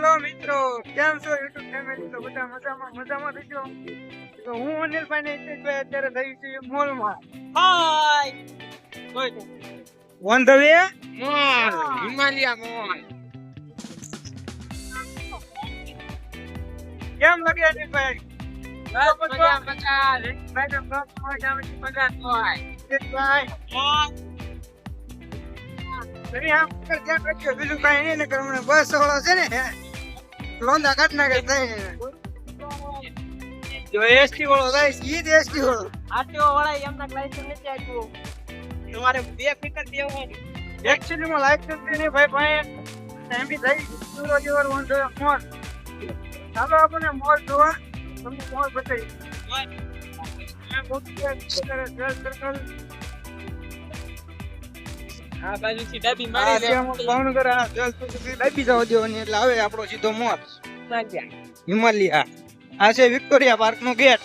Hello મિત્રો, કેમ છો યુટ્યુબ ફેમિલી? તો બધા મજામાં રહેજો. તો હું અનિલભાઈ ને હિતેશભાઈ અત્યારે થઈ છું મોલમાં. Hi on the way mall Himalaya mall. કેમ લાગે અનિલભાઈ? બીજું કઈ નહીં ને કરવું. બસ વાળો છે ને લોંદા કાઢ નાખે જો એસટી વાળો થાય ઈ જ એસટી વાળો. આરટીઓ વાળા એમના લાયસન્સ નથી આપ્યું. તમારે બે ફિકર દેવાનું. એક્ચ્યુઅલી માં લાયસન્સ નહીં ભાઈ એમ બી થઈ સુરત જેવો મોલ. ચાલો આપણે મોલ જોવા, તમને મોલ બતાવી. આ બાજુથી ડાબી મારી ભાવનગર ડાબી જવા દેવાની એટલે આવે આપણો સીધો મોલ હિમાલયા. આ છે વિક્ટોરિયા પાર્ક નો ગેટ.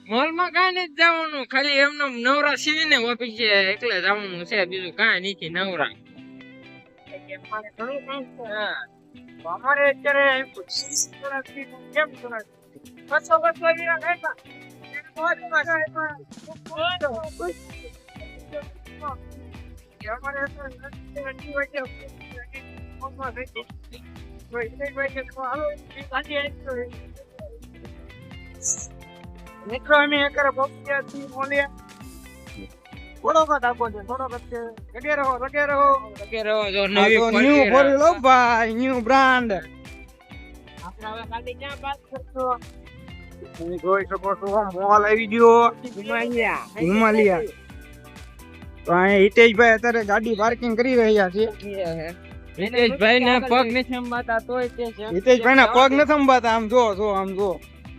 મોલમાં કાંઈ નથી જવાનું, ખાલી એમનો નવરા સીવીને ઓફિસે એકલે જવાનું છે, બીજું કાંઈ નથી. નવરા અમારે અત્યારે કેમ બસો મિત્રો અમે એકરે પહોંચ્યા મોલિયા. થોડો કટ આપો છે, થોડો કટ છે. લગે રહો ન્યુ ફોરી લો ભાઈ, ન્યુ બ્રાન્ડ. આપણે હવે કાલે ક્યાં વાત કરશો? તમે જોઈ શકો છો મોલ આવી ગયો હિમાલયા. તો અહીં હિતેશભાઈ અત્યારે ગાડી પાર્કિંગ કરી રહ્યા છે. હિતેશભાઈ ના પગ નથી સંભાતા તોય તે હિતેશભાઈ ના પગ નથી સંભાતા. આમ જો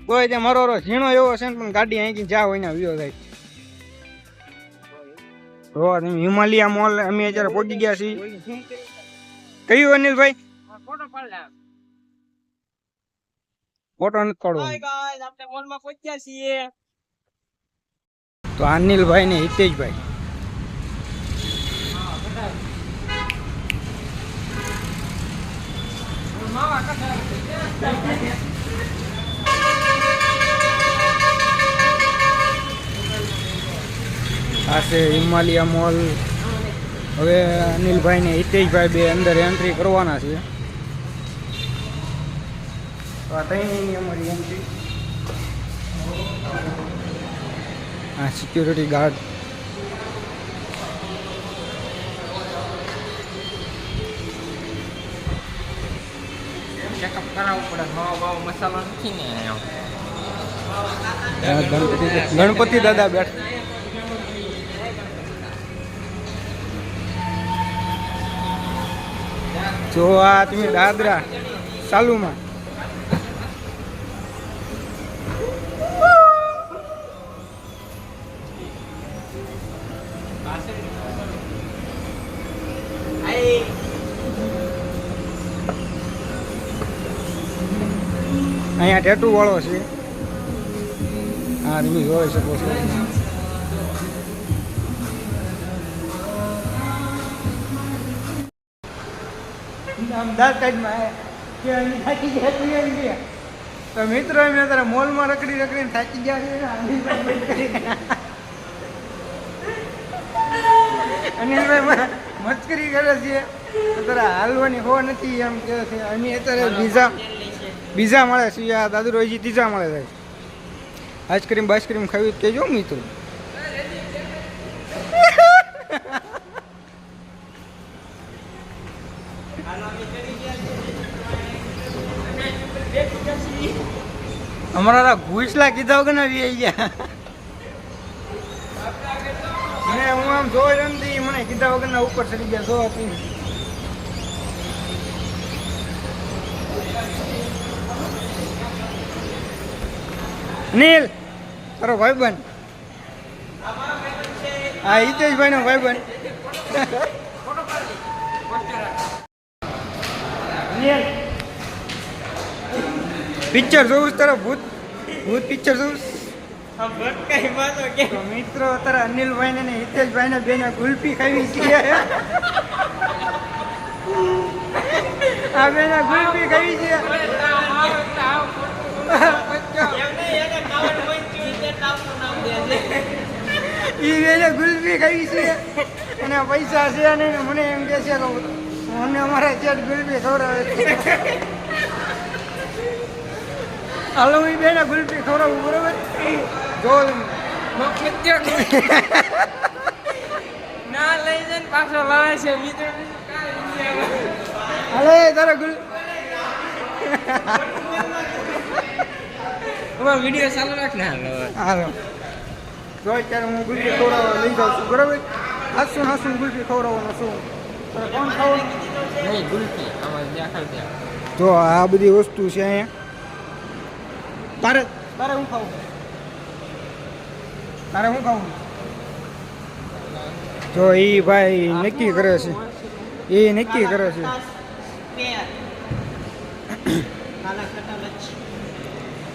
કોઈ તે મારો ઝીણો એવો છે ને પણ ગાડી અહીંથી જા હોય ને વ્યો થાય. તો હિમાલયા મોલ અમે અત્યારે પહોંચી ગયા છીએ. કયું અનિલભાઈ? ફોટો પાડલા. ફોટો નથી પાડવો. હાય ગાઈસ, આપણે મોલમાં પહોંચ્યા છીએ. તો અનિલભાઈ ને હિતેશભાઈ આ છે હિમાલયા મોલ. હવે અનિલભાઈ ને હિતેશભાઈ બે અંદર એન્ટ્રી કરવાના છે. તો આ ત્રણેયની અમારી એન્ટ્રી. આ સિક્યુરિટી ગાર્ડ. ચેકઅપ કરાવવું પડે. ભાવ મસાલો નથી ને. ગણપતિ દાદા બેઠા. જો આ તમે દાદરા ચાલુમાં. અહીંયા ટેટુ વાળો છે. હા તમે જોઈ શકો છો. તો મિત્રો અમે અત્યારે મોલમાં રખડીને થાકી ગયા. અનિલભાઈ મસ્કરી કરે છે. અત્યારે હાલવાની હો નથી એમ કે છે. અમે અત્યારે બીજા મળે છે. આ દાદુ રોજી ત્રીજા મળે છે. આઈસ્ક્રીમ ખાવી કેજો મિત્રો. અમારા ઘૂસલા કીધા વગર ના વી ગયા. મને હું આમ જોઈ નથી, મને કીધા વગર ના ઉપર ચડી ગયા. જો આપી નીલ તારો ભાઈબંધ. હા હિતેશભાઈ નો ભાઈબંધ. પિક્ચર જોવું તારો ભૂત પિક્ચર જોવું. મિત્રો અત્યારે અનિલભાઈ ને હિતેશભાઈ ને બેને ગુલ્ફી ખાવી છે. આ બેને ગુલ્ફી ખાવી છે ઈ બેને ગુલ્ફી ખાવી છે અને પૈસા છે નહીં ને મને એમ કે છે કે મને અમારા ચેટ ગુલ્ફી ખવડાવે છે હાલો હું બેને ગુલ્ફી ખવડાવું બરોબર જો ના લઈ જઈને પાછો લાવે છે મિત્રો હાલે તારા ગુલ વિડીયો ચાલુ રાખ ને હાલો જો અત્યારે હું ગુલ્ફી ખવડાવવા લઈ જાઉં છું બરાબર હાસું હાસું ગુલ્ફી ખવડાવવાનો છું તારે કોણ ખાવું નહીં ગુલ્ફી આમાં દેખાડ દે જો આ બધી વસ્તુ છે અહીંયા તારે તારે હું ખાવું તારે હું ખાવું જો એ ભાઈ નક્કી કરે છે એ નક્કી કરે છે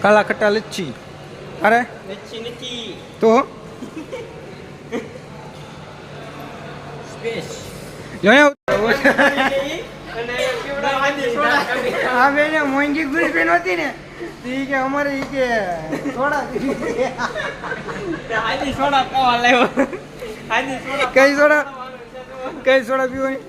કાલા ખટ્ટા લચ્છી અરે તો હા બેન મોંઘી ગુલ્ફી નહોતી ને ઈ કે અમારે ઈ કે સોડા કઈ સોડા પીવાની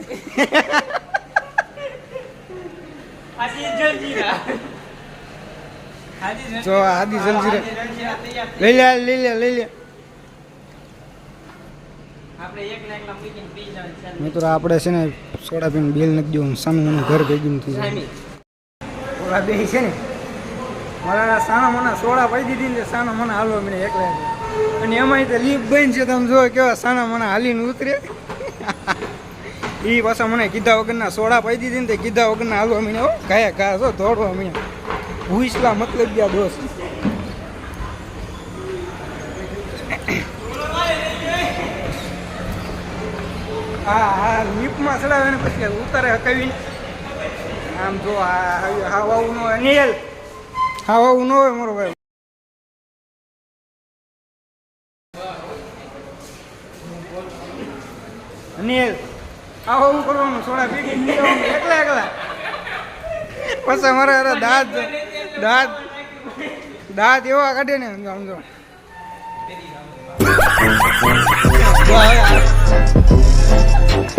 જો આદિ જલજીરા લઈ લે મિત્રો આપણે છે ને સોડા પીને બિલ નથી દેવું સાનું મને ઘર ભેગું થઈ જાય ઓલા બે છે ને મારા સાના મને સોડા પાઈ દીધી ને સાના મને હાલવા મને એકલા અને એમાંય તો લીપ બન છે તમે જો કેવા સાના મને હાલીને ઉતરે એ પાછા મને કીધા વગરના સોડા પાઈ દીધી ને તે કીધા વગરના હાલવા મને કાયા કા છો દોડવા મને હુઈસલા મતલબ ગયા દોસ્ત હા લીપમાં ચડાવે ને પછી ઉતારે હકાવીને આમ જો હા વાવું ન હોય નીલ હા વાવું ન હોય મારો ભાઈ નીલ આવો હું કરવાનું સોડા ભેગી એકલા પછી મારે અરે દાંત એવા કાઢે ને સમજો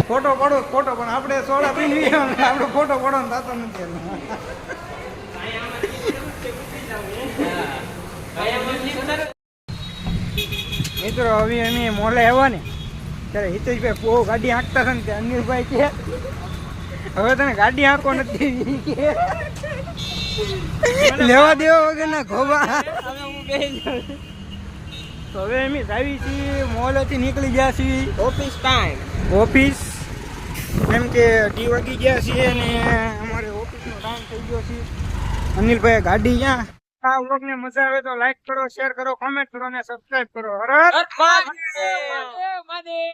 ફોટો પડો પણ આપણે સોડા પી આપણે ફોટો પડો ને થતો નથી મિત્રો હવે અમે મોલે આવ્યા ને ત્યારે હિતેશભાઈ બહુ ગાડી હાંકતા હતા ને તે અનિલભાઈ કે હવે તને ગાડી હાંકો નથી લેવા દેવા વગર ના ખોબા તો હવે અમે આવી છીએ મોલેથી નીકળી ગયા છીએ ઓફિસ એમ કે 2 વાગી ગયા છીએ અને અમારે ઓફિસનો ટાઈમ થઈ ગયો છે અનિલભાઈ ગાડી ક્યાં આ વ્લોગને મજા આવે તો લાઈક કરો શેર કરો કોમેન્ટ કરો અને સબસ્ક્રાઇબ કરો.